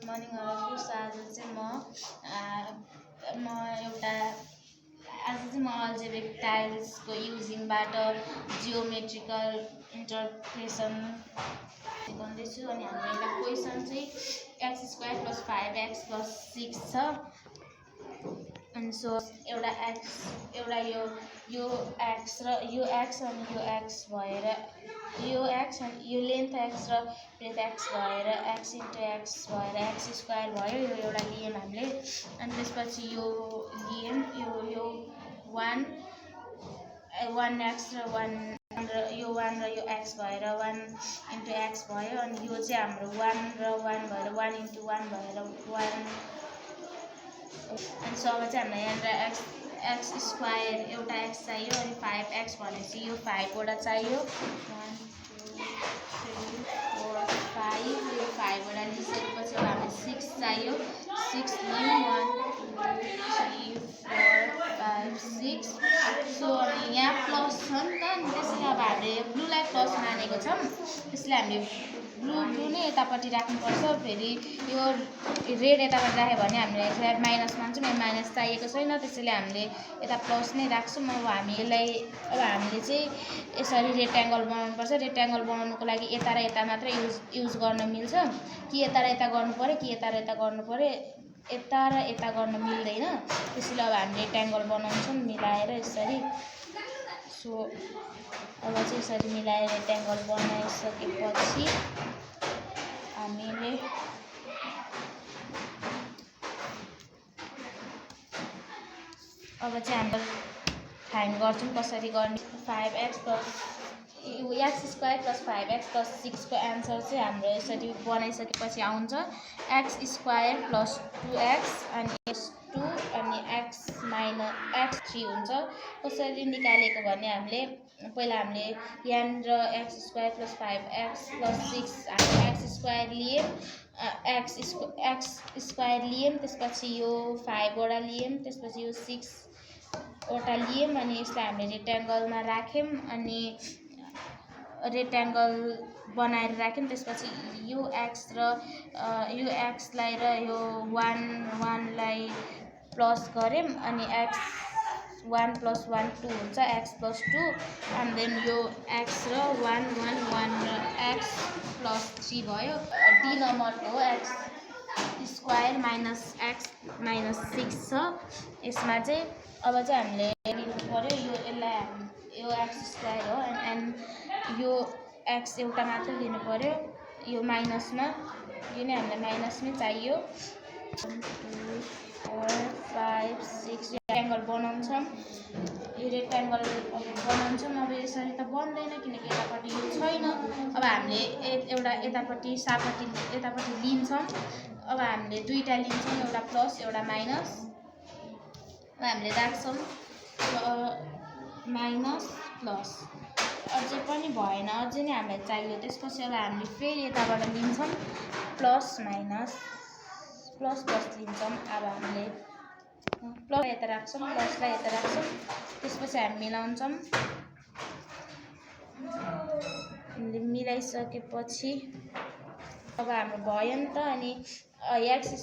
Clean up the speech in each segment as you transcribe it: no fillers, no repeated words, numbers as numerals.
Morning अरफु। So आज चाहिँ म एउटा आज चाहिँ म अल्जेब्रिक टाइल्सको युजिङबाट जियोमेट्रिकल इन्टरप्रेसन सिकाउँदैछु। अनि हाम्रो एउटा क्वेसन चाहिँ x² + 5x + 6 छ। अनि सो एउटा यो x र यो x अनि यो x भएर यो x अनि यो लेन्थ x र ब्रेथ x भएर x × x भएर x² भयो। यो एउटा लियौँ हामीले। अनि त्यसपछि यो लियौँ यो 1x र 1 र यो 1 र यो x भएर 1 × x भयो। अनि यो चाहिँ हाम्रो 1 र 1 भएर 1 × 1 भएर 1। अनि सो अब चाहिँ हामीलाई यहाँनिर x² एउटा x चाहियो। अनि 5x भनेपछि यो 5 वटा चाहियो। 1 2 3 4 5 यो 5 वटा लिइसकेपछि अब हामीलाई 6 चाहियो। 6 लियौँ 1 2 3 4 5 6। सो अनि यहाँ प्लस छ नि त, अनि त्यसैले अब हामीले ब्लूलाई प्लस मानेको छौँ। त्यसले हामीले ब्लू नै यतापट्टि राख्नुपर्छ। फेरि यो रेड यतापट्टि राख्यो भने हामीले यसलाई माइनस मान्छौँ। यहाँ माइनस चाहिएको छैन, त्यसैले हामीले यता प्लस नै राख्छौँ। अब हामीले चाहिँ यसरी रेक्ट्याङ्गल बनाउनुपर्छ। रेक्ट्याङ्गल बनाउनुको लागि यता र यता मात्र युज गर्न मिल्छ कि यता र यता गर्नु पऱ्यो कि यता र यता गर्नु पऱ्यो। यता र यता गर्न मिल्दैन, त्यसैले अब हामीले रेक्ट्याङ्गल बनाउँछौँ मिलाएर यसरी। सो अब चाहिँ यसरी मिलाएर रेक्ट्याङ्गल बनाइसकेपछि हामीले अब चाहिँ हामीले फाइन्ड गर्छौँ कसरी गर्ने। 5x + + 5x + 6 को एन्सर चाहिँ हाम्रो यसरी बनाइसकेपछि आउँछ x² + 2x अनि x2 अनि x - x3 हुन्छ। कसरी निकालेको भने हामीले पहिला हामीले यहाँनिर x² + 5x + 6 हामीले x² लियौँ, x² लियौँ। त्यसपछि यो 5 वटा लियौँ, त्यसपछि यो 6 वटा लियौँ। अनि यसलाई हामीले रेक्ट्याङ्गलमा राख्यौँ। अनि रेक्ट्याङ्गल बनाएर राख्यौँ। त्यसपछि यो x र यो x-लाई र यो 1 लाई प्लस गऱ्यौँ। अनि x1 + 1 2 हुन्छ, x + 2। एन्ड देन यो x र 1 1 1 र x + 3 भयो। डी नम्बरको हो x² - x - 6 छ यसमा चाहिँ। अब चाहिँ हामीले लिनु पऱ्यो यसलाई यो x² हो। एन्ड यो x एउटा मात्र लिनु पऱ्यो यो माइनसमा। यो नै हामीलाई माइनसमै चाहियो। 1 2 4 5 6 रेक्ट्याङ्गल बनाउँछौँ। यो रेक्ट्याङ्गल बनाउँछौँ। अब यसरी त बन्दैन किनकि यतापट्टि यो छैन। अब हामीले एउटा यतापट्टि यतापट्टि लिन्छौँ। अब हामीले दुईवटा लिन्छौँ, एउटा प्लस एउटा माइनस। अब हामीले राख्छौँ माइनस प्लस। अझै पनि भएन, अझै नै हामीलाई चाहियो। त्यसपछि अब हामीले फेरि यताबाट लिन्छौँ प्लस माइनस प्लस लिन्छौँ। अब हामीले प्लस यता राख्छौँ, प्लसलाई यता राख्छौँ। त्यसपछि हामी मिलाउँछौँ। मिलाइसकेपछि अब हाम्रो भयो नि त। अनि x² - x -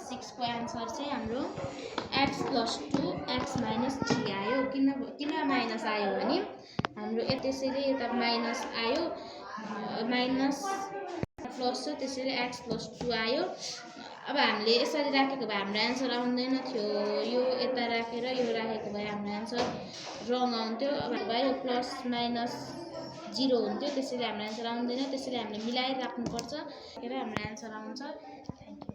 6 को एन्सर चाहिँ हाम्रो x + 2 x - 3 आयो। किन माइनस आयो भने हाम्रो त्यसैले यता माइनस आयो, माइनस प्लस छ, त्यसैले x + 2 आयो। अब हामीले यसरी राखेको भए हाम्रो एन्सर आउँदैन थियो। यो यता राखेर यो राखेको भए हाम्रो एन्सर रङ आउँथ्यो। अब भयो प्लस माइनस 0 हुन्थ्यो, त्यसैले हाम्रो एन्सर आउँदैन। त्यसैले हामीले मिलाएर राख्नुपर्छ र हाम्रो एन्सर आउँछ। Thank you.